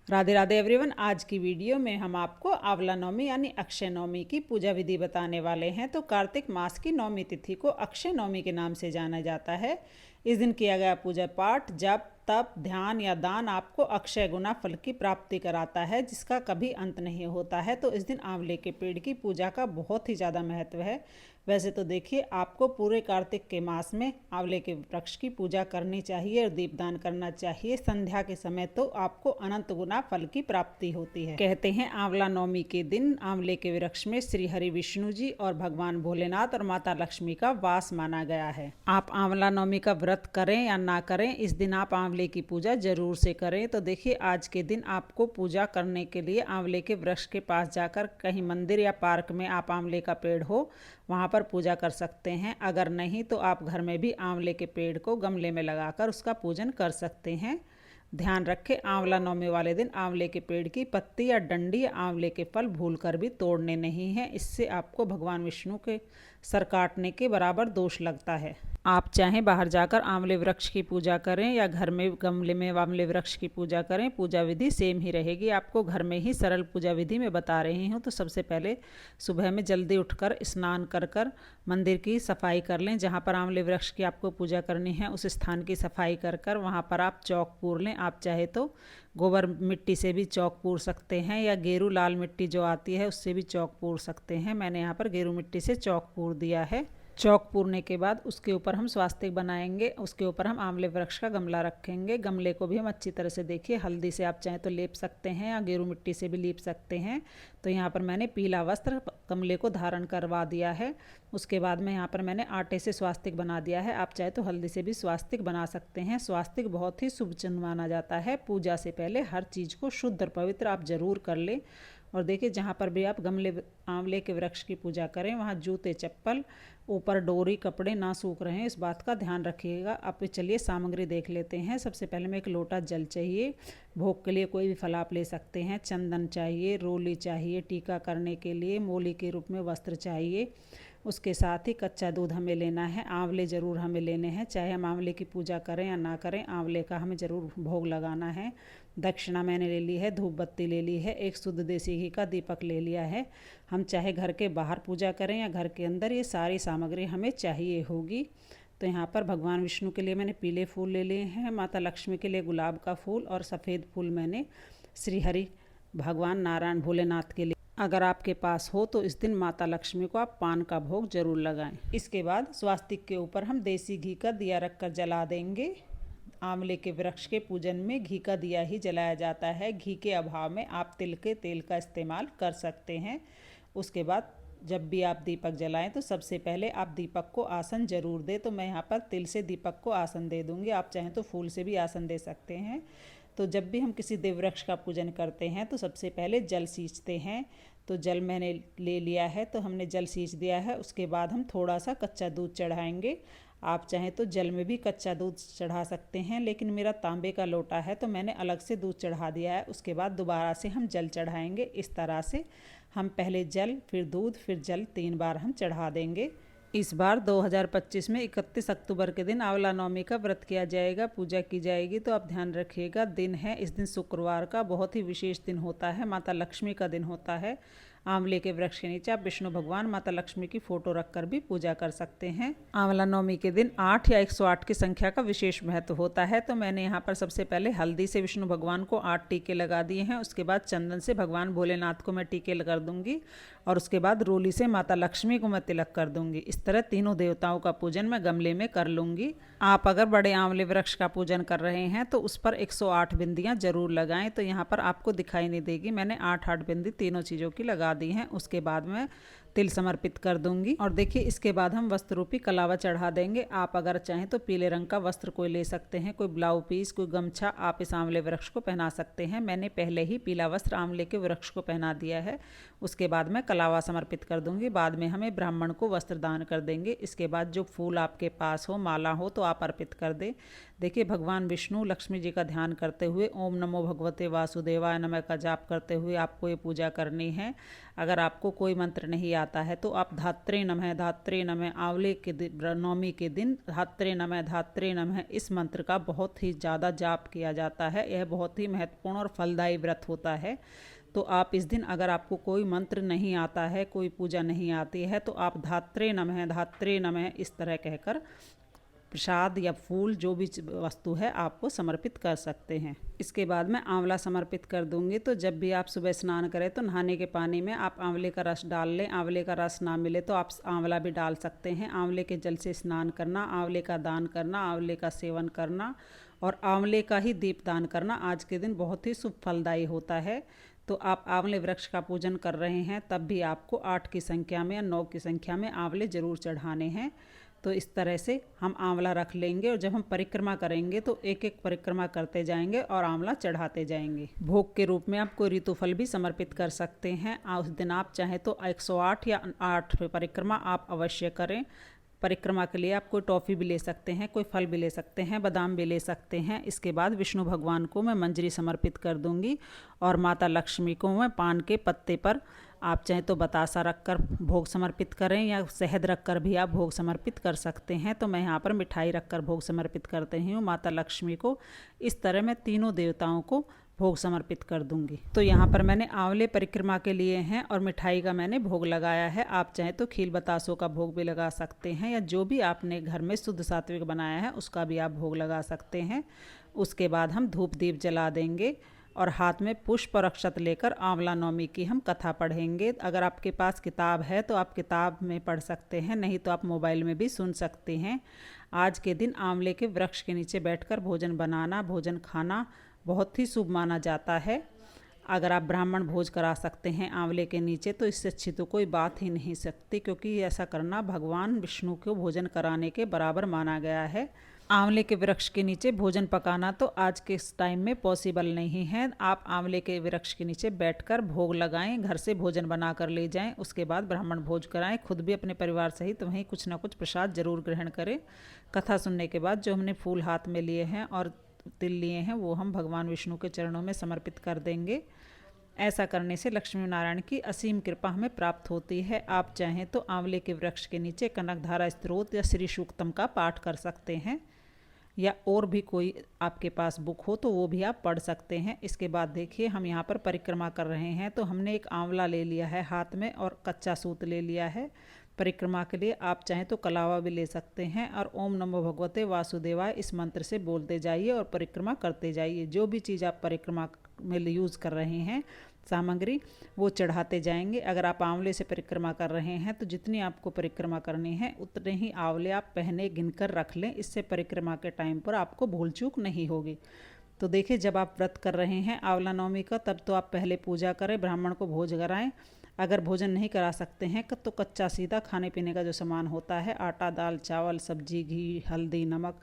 Radhe Radhe everyone. आज की video में हम आपको आंवला नवमी यानी अक्षय नवमी की पूजा विधि बताने वाले हैं। तो कार्तिक मास की नवमी तिथि को अक्षय नवमी के नाम से जाना जाता है। इस दिन किया गया पूजा पाठ, जप, तप, ध्यान या दान आपको अक्षय गुना फल की प्राप्ति कराता है, जिसका कभी अंत नहीं होता है। तो इस दिन आंवले के पेड़ की पूजा का बहुत ही ज़्यादा महत्व है। वैसे तो देखिए, आपको पूरे कार्तिक के मास में आंवले के वृक्ष की पूजा करनी चाहिए और दीपदान करना चाहिए। संध्या के समय तो आपको अनंत गुना फल की प्राप्ति होती है। कहते हैं आंवला नवमी के दिन आंवले के वृक्ष में श्री हरि विष्णु जी और भगवान भोलेनाथ और माता लक्ष्मी का वास माना गया है। आप आंवला नवमी का व्रत करें या ना करें, इस दिन आप आंवले की पूजा जरूर से करें। तो देखिए, आज के दिन आपको पूजा करने के लिए आंवले के वृक्ष के पास जाकर, कहीं मंदिर या पार्क में आप आंवले का पेड़ हो वहाँ पर पूजा कर सकते हैं। अगर नहीं तो आप घर में भी आंवले के पेड़ को गमले में लगाकर उसका पूजन कर सकते हैं। ध्यान रखें, आंवला नवमी वाले दिन आंवले के पेड़ की पत्ती या डंडी या आंवले के फल भूलकर भी तोड़ने नहीं हैं। इससे आपको भगवान विष्णु के सर काटने के बराबर दोष लगता है। आप चाहें बाहर जाकर आंवले वृक्ष की पूजा करें या घर में गमले में आंवले वृक्ष की पूजा करें, पूजा विधि सेम ही रहेगी। आपको घर में ही सरल पूजा विधि में बता रही हूँ। तो सबसे पहले सुबह में जल्दी उठकर स्नान कर मंदिर की सफाई कर लें। जहाँ पर आंवले वृक्ष की आपको पूजा करनी है उस स्थान की सफाई कर वहाँ पर आप चौक पूर लें। आप चाहे तो गोबर मिट्टी से भी चौक पूर सकते हैं या गेरू लाल मिट्टी जो आती है उससे भी चौक पूर सकते हैं। मैंने यहाँ पर गेरू मिट्टी से चौक पूर दिया है। चौक पूरने के बाद उसके ऊपर हम स्वास्तिक बनाएंगे। उसके ऊपर हम आंवले वृक्ष का गमला रखेंगे। गमले को भी हम अच्छी तरह से, देखिए, हल्दी से आप चाहें तो लेप सकते हैं या गेरू मिट्टी से भी लेप सकते हैं। तो यहाँ पर मैंने पीला वस्त्र गमले को धारण करवा दिया है। उसके बाद में यहाँ पर मैंने आटे से स्वास्तिक बना दिया है। आप चाहे तो हल्दी से भी स्वास्तिक बना सकते हैं। स्वास्तिक बहुत ही शुभ चिन्ह माना जाता है। पूजा से पहले हर चीज़ को शुद्ध और पवित्र आप जरूर कर लें। और देखिए, जहाँ पर भी आप गमले आंवले के वृक्ष की पूजा करें वहाँ जूते, चप्पल, ऊपर डोरी, कपड़े ना सूख रहे हैं, इस बात का ध्यान रखिएगा। अब चलिए सामग्री देख लेते हैं। सबसे पहले में एक लोटा जल चाहिए। भोग के लिए कोई भी फल आप ले सकते हैं। चंदन चाहिए, रोली चाहिए, टीका करने के लिए मोली के रूप में वस्त्र चाहिए। उसके साथ ही कच्चा दूध हमें लेना है। आंवले ज़रूर हमें लेने हैं, चाहे हम आंवले की पूजा करें या ना करें, आंवले का हमें ज़रूर भोग लगाना है। दक्षिणा मैंने ले ली है, धूप बत्ती ले ली है, एक शुद्ध देसी घी का दीपक ले लिया है। हम चाहे घर के बाहर पूजा करें या घर के अंदर, ये सारी सामग्री हमें चाहिए होगी। तो यहाँ पर भगवान विष्णु के लिए मैंने पीले फूल ले लिए हैं, माता लक्ष्मी के लिए गुलाब का फूल और सफ़ेद फूल मैंने श्री हरि भगवान नारायण भोलेनाथ के लिए। अगर आपके पास हो तो इस दिन माता लक्ष्मी को आप पान का भोग जरूर लगाएं। इसके बाद स्वास्तिक के ऊपर हम देसी घी का दिया रखकर जला देंगे। आंवले के वृक्ष के पूजन में घी का दिया ही जलाया जाता है। घी के अभाव में आप तिल के तेल का इस्तेमाल कर सकते हैं। उसके बाद जब भी आप दीपक जलाएं तो सबसे पहले आप दीपक को आसन जरूर दें। तो मैं यहाँ पर तिल से दीपक को आसन दे दूँगी। आप चाहें तो फूल से भी आसन दे सकते हैं। तो जब भी हम किसी देव वृक्ष का पूजन करते हैं तो सबसे पहले जल सींचते हैं। तो जल मैंने ले लिया है, तो हमने जल सींच दिया है। उसके बाद हम थोड़ा सा कच्चा दूध चढ़ाएंगे। आप चाहें तो जल में भी कच्चा दूध चढ़ा सकते हैं, लेकिन मेरा तांबे का लोटा है तो मैंने अलग से दूध चढ़ा दिया है। उसके बाद दोबारा से हम जल चढ़ाएंगे। इस तरह से हम पहले जल, फिर दूध, फिर जल, 3 बार हम चढ़ा देंगे। इस बार 2025 में 31 अक्टूबर के दिन आंवला नवमी का व्रत किया जाएगा, पूजा की जाएगी। तो आप ध्यान रखिएगा, दिन है इस दिन शुक्रवार का, बहुत ही विशेष दिन होता है, माता लक्ष्मी का दिन होता है। आंवले के वृक्ष के नीचे आप विष्णु भगवान, माता लक्ष्मी की फोटो रखकर भी पूजा कर सकते हैं। आंवला नवमी के दिन 8 या 108 की संख्या का विशेष महत्व होता है। तो मैंने यहाँ पर सबसे पहले हल्दी से विष्णु भगवान को 8 टीके लगा दिए हैं। उसके बाद चंदन से भगवान भोलेनाथ को मैं टीके लगा दूंगी और उसके बाद रोली से माता लक्ष्मी को मैं तिलक कर दूंगी। इस तरह तीनों देवताओं का पूजन मैं गमले में कर लूंगी। आप अगर बड़े आंवले वृक्ष का पूजन कर रहे हैं तो उस पर 108 बिंदियाँ जरूर लगाएं। तो यहाँ पर आपको दिखाई नहीं देगी, मैंने 8 बिंदी तीनों चीज़ों की लगा दी हैं। उसके बाद मैं तिल समर्पित कर दूंगी। और देखिए, इसके बाद हम वस्त्र रूपी कलावा चढ़ा देंगे। आप अगर चाहें तो पीले रंग का वस्त्र कोई ले सकते हैं, कोई ब्लाउज पीस, कोई गमछा आप इस आंवले वृक्ष को पहना सकते हैं। मैंने पहले ही पीला वस्त्र आंवले के वृक्ष को पहना दिया है। उसके बाद मैं कलावा समर्पित कर दूंगी। बाद में हमें ब्राह्मण को वस्त्र दान कर देंगे। इसके बाद जो फूल आपके पास हो, माला हो, तो आप अर्पित कर दें। देखिए, भगवान विष्णु लक्ष्मी जी का ध्यान करते हुए ओम नमो भगवते वासुदेवाय नमः का जाप करते हुए आपको ये पूजा करनी है। अगर आपको कोई मंत्र नहीं आता आता है। तो आप धात्रे नमः आंवले के नवमी के दिन धात्रे नमः इस मंत्र का बहुत ही ज़्यादा जाप किया जाता है। यह बहुत ही महत्वपूर्ण और फलदायी व्रत होता है। तो आप इस दिन अगर आपको कोई मंत्र नहीं आता है, कोई पूजा नहीं आती है, तो आप धात्रे नमः इस तरह कहकर प्रसाद या फूल जो भी वस्तु है आपको समर्पित कर सकते हैं। इसके बाद मैं आंवला समर्पित कर दूंगी। तो जब भी आप सुबह स्नान करें तो नहाने के पानी में आप आंवले का रस डाल लें। आंवले का रस ना मिले तो आप आंवला भी डाल सकते हैं। आंवले के जल से स्नान करना, आंवले का दान करना, आंवले का सेवन करना और आंवले का ही दीपदान करना आज के दिन बहुत ही शुभ फलदायी होता है। तो आप आंवले वृक्ष का पूजन कर रहे हैं तब भी आपको 8 की संख्या में या 9 की संख्या में आंवले ज़रूर चढ़ाने हैं। तो इस तरह से हम आंवला रख लेंगे और जब हम परिक्रमा करेंगे तो एक एक परिक्रमा करते जाएंगे और आंवला चढ़ाते जाएंगे। भोग के रूप में आप कोई ऋतुफल भी समर्पित कर सकते हैं। उस दिन आप चाहें तो 108 या 8 परिक्रमा आप अवश्य करें। परिक्रमा के लिए आप कोई टॉफ़ी भी ले सकते हैं, कोई फल भी ले सकते हैं, बादाम भी ले सकते हैं। इसके बाद विष्णु भगवान को मैं मंजरी समर्पित कर दूंगी और माता लक्ष्मी को मैं पान के पत्ते पर आप चाहें तो बतासा रखकर भोग समर्पित करें या शहद रखकर भी आप भोग समर्पित कर सकते हैं। तो मैं यहाँ पर मिठाई रखकर भोग समर्पित करते हूँ माता लक्ष्मी को। इस तरह मैं तीनों देवताओं को भोग समर्पित कर दूंगी। तो यहाँ पर मैंने आंवले परिक्रमा के लिए हैं और मिठाई का मैंने भोग लगाया है। आप चाहें तो खील बतासों का भोग भी लगा सकते हैं या जो भी आपने घर में शुद्ध सात्विक बनाया है उसका भी आप भोग लगा सकते हैं। उसके बाद हम धूप दीप जला देंगे और हाथ में पुष्प और अक्षत लेकर आंवला नवमी की हम कथा पढ़ेंगे। अगर आपके पास किताब है तो आप किताब में पढ़ सकते हैं, नहीं तो आप मोबाइल में भी सुन सकते हैं। आज के दिन आंवले के वृक्ष के नीचे बैठकर भोजन बनाना, भोजन खाना बहुत ही शुभ माना जाता है। अगर आप ब्राह्मण भोज करा सकते हैं आंवले के नीचे तो इससे अच्छी तो कोई बात ही नहीं सकती, क्योंकि ऐसा करना भगवान विष्णु को भोजन कराने के बराबर माना गया है। आंवले के वृक्ष के नीचे भोजन पकाना तो आज के इस टाइम में पॉसिबल नहीं है। आप आंवले के वृक्ष के नीचे बैठकर भोग लगाएं, घर से भोजन बना कर ले जाएं, उसके बाद ब्राह्मण भोज कराएं। खुद भी अपने परिवार सहित वहीं कुछ ना कुछ प्रसाद जरूर ग्रहण करें। कथा सुनने के बाद जो हमने फूल हाथ में लिए हैं और तिल लिए हैं वो हम भगवान विष्णु के चरणों में समर्पित कर देंगे। ऐसा करने से लक्ष्मी नारायण की असीम कृपा हमें प्राप्त होती है। आप चाहें तो आंवले के वृक्ष के नीचे कनकधारा स्तोत्र या श्री सूक्तम का पाठ कर सकते हैं या और भी कोई आपके पास बुक हो तो वो भी आप पढ़ सकते हैं। इसके बाद देखिए हम यहाँ पर परिक्रमा कर रहे हैं तो हमने एक आंवला ले लिया है हाथ में और कच्चा सूत ले लिया है। परिक्रमा के लिए आप चाहें तो कलावा भी ले सकते हैं और ओम नमो भगवते वासुदेवाय इस मंत्र से बोलते जाइए और परिक्रमा करते जाइए। जो भी चीज़ आप परिक्रमा में यूज़ कर रहे हैं सामग्री वो चढ़ाते जाएंगे। अगर आप आंवले से परिक्रमा कर रहे हैं तो जितनी आपको परिक्रमा करनी है उतने ही आंवले आप पहने गिनकर रख लें। इससे परिक्रमा के टाइम पर आपको भूल चूक नहीं होगी। तो देखिए जब आप व्रत कर रहे हैं आंवला नवमी का तब तो आप पहले पूजा करें, ब्राह्मण को भोज कराएं। अगर भोजन नहीं करा सकते हैं तो कच्चा सीधा खाने पीने का जो सामान होता है आटा, दाल, चावल, सब्जी, घी, हल्दी, नमक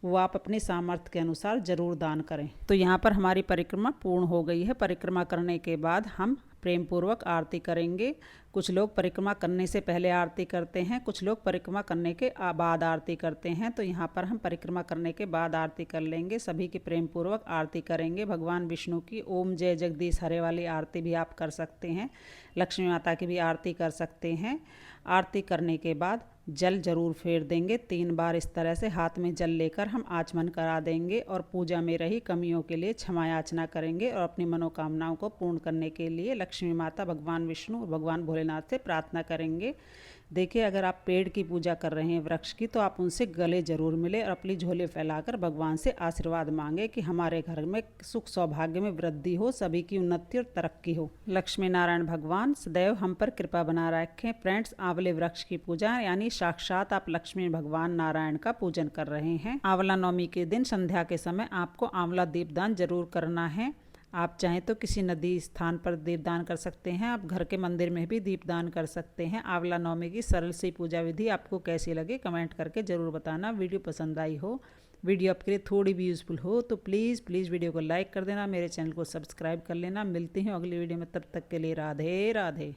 वो आप अपने सामर्थ्य के अनुसार ज़रूर दान करें। तो यहाँ पर हमारी परिक्रमा पूर्ण हो गई है। परिक्रमा करने के बाद हम प्रेम पूर्वक आरती करेंगे। कुछ लोग परिक्रमा करने से पहले आरती करते हैं, कुछ लोग परिक्रमा करने के बाद आरती करते हैं। तो यहाँ पर हम परिक्रमा करने के बाद आरती कर लेंगे। सभी की प्रेम पूर्वक आरती करेंगे। भगवान विष्णु की ओम जय जगदीश हरे वाली आरती भी आप कर सकते हैं। लक्ष्मी माता की भी आरती कर सकते हैं। आरती करने के बाद जल जरूर फेर देंगे 3 बार। इस तरह से हाथ में जल लेकर हम आचमन करा देंगे और पूजा में रही कमियों के लिए क्षमा याचना करेंगे और अपनी मनोकामनाओं को पूर्ण करने के लिए लक्ष्मी माता, भगवान विष्णु और भगवान भोलेनाथ से प्रार्थना करेंगे। देखिए अगर आप पेड़ की पूजा कर रहे हैं वृक्ष की तो आप उनसे गले जरूर मिले और अपनी झोले फैलाकर भगवान से आशीर्वाद मांगे कि हमारे घर में सुख सौभाग्य में वृद्धि हो, सभी की उन्नति और तरक्की हो। लक्ष्मी नारायण भगवान सदैव हम पर कृपा बना रखें। फ्रेंड्स, आंवले वृक्ष की पूजा यानी साक्षात आप लक्ष्मी भगवान नारायण का पूजन कर रहे हैं। आंवला नवमी के दिन संध्या के समय आपको आंवला दीपदान जरूर करना है। आप चाहें तो किसी नदी स्थान पर दीपदान कर सकते हैं, आप घर के मंदिर में भी दीपदान कर सकते हैं। आंवला नवमी की सरल सी पूजा विधि आपको कैसी लगे कमेंट करके ज़रूर बताना। वीडियो पसंद आई हो, वीडियो आपके लिए थोड़ी भी यूज़फुल हो तो प्लीज़ वीडियो को लाइक कर देना, मेरे चैनल को सब्सक्राइब कर लेना। मिलते हैं अगली वीडियो में, तब तक के लिए राधे राधे।